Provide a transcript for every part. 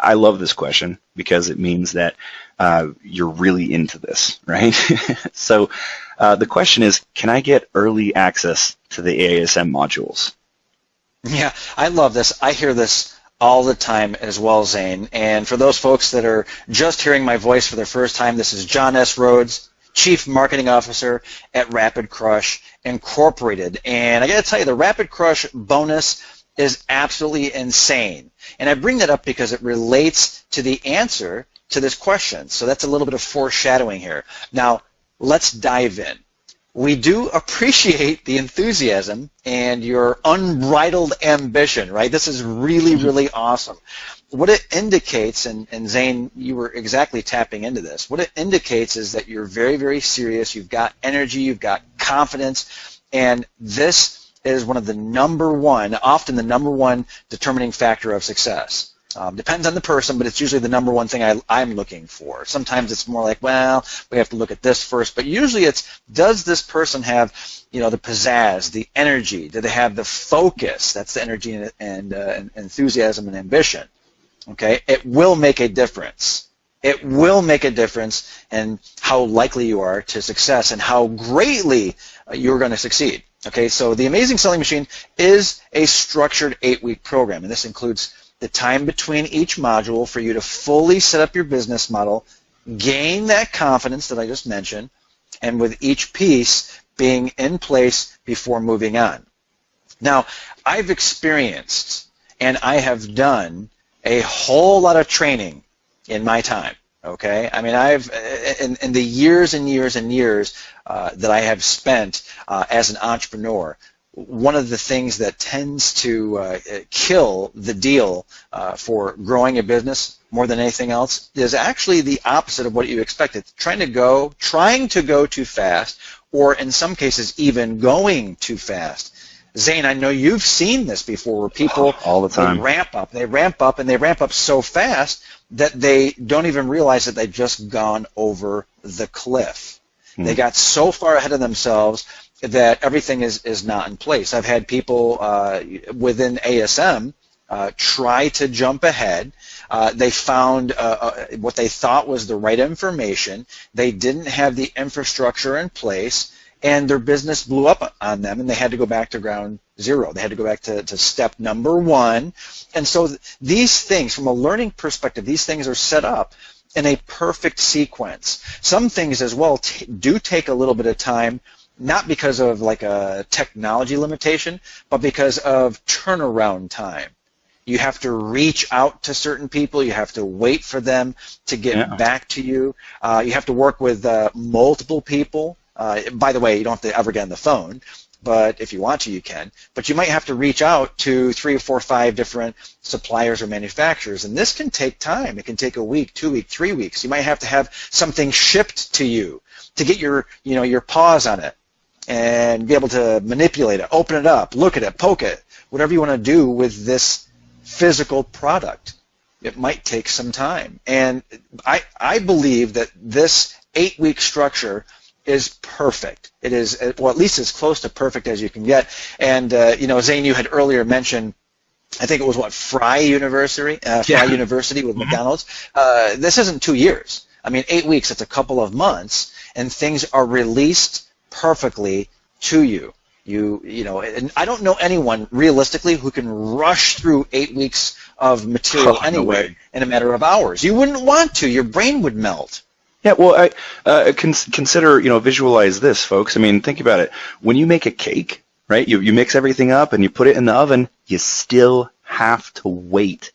I love this question because it means that you're really into this, right? So the question is, can I get early access to the ASM modules? Yeah, I love this. I hear this all the time as well, Zane. And for those folks that are just hearing my voice for the first time, this is John S. Rhodes, Chief Marketing Officer at Rapid Crush Incorporated. And I got to tell you, the Rapid Crush bonus is absolutely insane. And I bring that up because it relates to the answer to this question. So that's a little bit of foreshadowing here. Now, let's dive in. We do appreciate the enthusiasm and your unbridled ambition, right? This is really, really awesome. What it indicates, and Zane, you were exactly tapping into this, what it indicates is that you're very, very serious, you've got energy, you've got confidence, and this is one of the often the number one determining factor of success. Depends on the person, but it's usually the number one thing I'm looking for. Sometimes it's more like, well, we have to look at this first, but usually it's, does this person have, the pizzazz, the energy? Do they have the focus? That's the energy and enthusiasm and ambition. Okay, it will make a difference. It will make a difference in how likely you are to success and how greatly you're going to succeed. Okay, so the Amazing Selling Machine is a structured 8-week program, and this includes the time between each module for you to fully set up your business model, gain that confidence that I just mentioned, and with each piece being in place before moving on. Now, I've experienced and I have done a whole lot of training in my time. Okay, I mean, I've in the years and years and years that I have spent as an entrepreneur, one of the things that tends to kill the deal for growing a business more than anything else is actually the opposite of what you expect. It's trying to go too fast, or in some cases even going too fast. Zane, I know you've seen this before, where people all the time they ramp up so fast that they don't even realize that they've just gone over the cliff. They got so far ahead of themselves that everything is not in place. I've had people within ASM try to jump ahead. They found what they thought was the right information. They didn't have the infrastructure in place, and their business blew up on them, and they had to go back to ground zero. They had to go back to step number one. And so these things, from a learning perspective, these things are set up in a perfect sequence. Some things as well do take a little bit of time, not because of like a technology limitation, but because of turnaround time. You have to reach out to certain people. You have to wait for them to get back to you. You have to work with multiple people. By the way, you don't have to ever get on the phone, but if you want to, you can. But you might have to reach out to 3 or 4 or 5 different suppliers or manufacturers, and this can take time. It can take a week, 2 weeks, 3 weeks. You might have to have something shipped to you to get your paws on it and be able to manipulate it, open it up, look at it, poke it, whatever you want to do with this physical product. It might take some time. And I believe that this 8-week structure is perfect. It is, well, at least as close to perfect as you can get. And, Zane, you had earlier mentioned, I think it was Fry University with McDonald's. This isn't 2 years. I mean, 8 weeks, it's a couple of months, and things are released perfectly to you. And I don't know anyone realistically who can rush through 8 weeks of material anyway in a matter of hours. You wouldn't want to. Your brain would melt. Yeah, well, consider, visualize this, folks. I mean, think about it. When you make a cake, right, you mix everything up and you put it in the oven, you still have to wait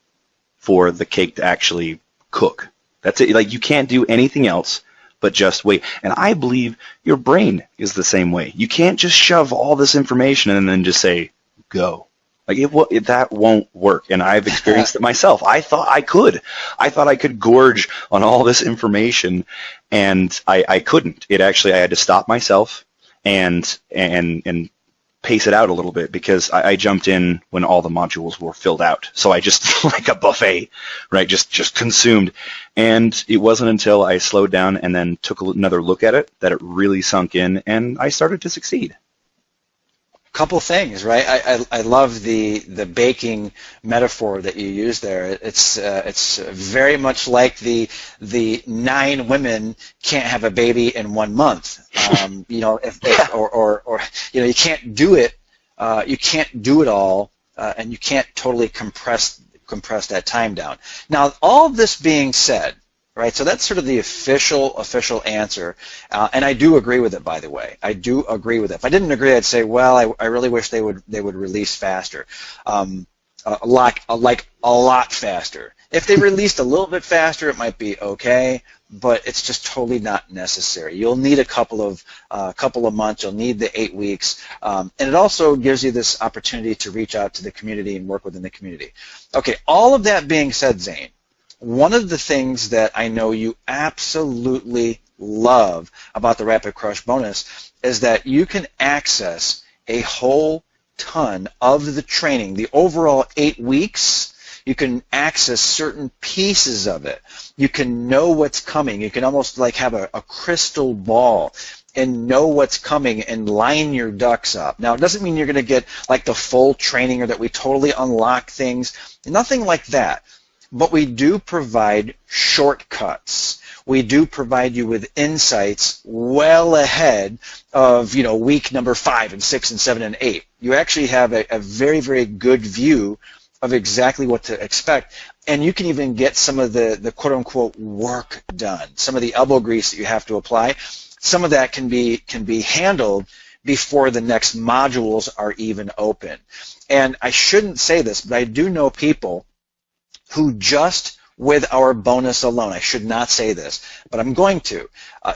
for the cake to actually cook. That's it. Like, you can't do anything else but just wait. And I believe your brain is the same way. You can't just shove all this information and then just say, go. Like, that won't work, and I've experienced it myself. I thought I could. I thought I could gorge on all this information, and I couldn't. I had to stop myself and pace it out a little bit, because I jumped in when all the modules were filled out. So I just, like a buffet, right, just consumed. And it wasn't until I slowed down and then took another look at it that it really sunk in, and I started to succeed. couple things, right? I love the baking metaphor that you use there. It's very much like the 9 women can't have a baby in 1 month. Or you can't do it. You can't do it all, and you can't totally compress that time down. Now, all this being said, right, so that's sort of the official answer, and I do agree with it, by the way. I do agree with it. If I didn't agree, I'd say, well, I really wish they would release faster, a lot faster. If they released a little bit faster, it might be okay, but it's just totally not necessary. You'll need a couple of months. You'll need the 8 weeks, and it also gives you this opportunity to reach out to the community and work within the community. Okay, all of that being said, Zane, one of the things that I know you absolutely love about the Rapid Crush bonus is that you can access a whole ton of the training, the overall 8 weeks. You can access certain pieces of it. You can know what's coming. You can almost like have a crystal ball and know what's coming and line your ducks up. Now, it doesn't mean you're going to get like the full training or that we totally unlock things. Nothing like that. But we do provide shortcuts. We do provide you with insights well ahead of, week number 5 and 6 and 7 and 8. You actually have a very, very good view of exactly what to expect, and you can even get some of the quote-unquote work done, some of the elbow grease that you have to apply. Some of that can be handled before the next modules are even open. And I shouldn't say this, but I do know people who just with our bonus alone, I should not say this, but I'm going to.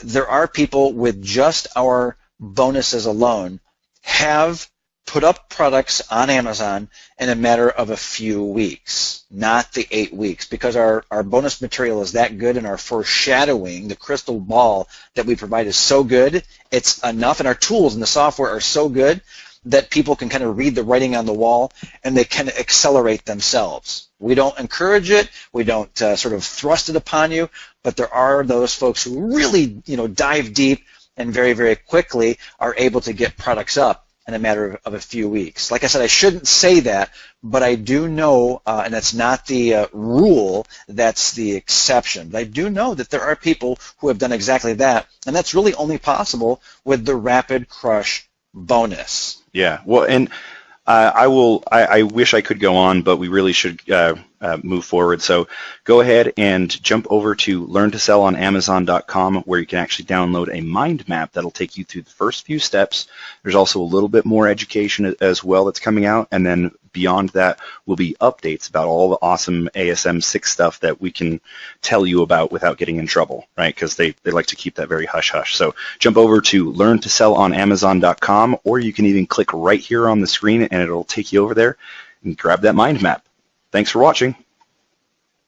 There are people with just our bonuses alone have put up products on Amazon in a matter of a few weeks, not the 8 weeks, because our bonus material is that good and our foreshadowing, the crystal ball that we provide is so good, it's enough, and our tools and the software are so good that people can kind of read the writing on the wall and they can accelerate themselves. We don't encourage it. We don't sort of thrust it upon you, but there are those folks who really, dive deep and very, very quickly are able to get products up in a matter of a few weeks. Like I said, I shouldn't say that, but I do know, and that's not the rule, that's the exception. But I do know that there are people who have done exactly that, and that's really only possible with the Rapid Crush bonus. Yeah, well, and I wish I could go on, but we really should move forward. So go ahead and jump over to learntosellonamazon.com, where you can actually download a mind map that'll take you through the first few steps. There's also a little bit more education as well that's coming out, and then beyond that will be updates about all the awesome ASM6 stuff that we can tell you about without getting in trouble, right? Because they like to keep that very hush-hush. So jump over to learntosellonamazon.com, or you can even click right here on the screen and it'll take you over there and grab that mind map. Thanks for watching.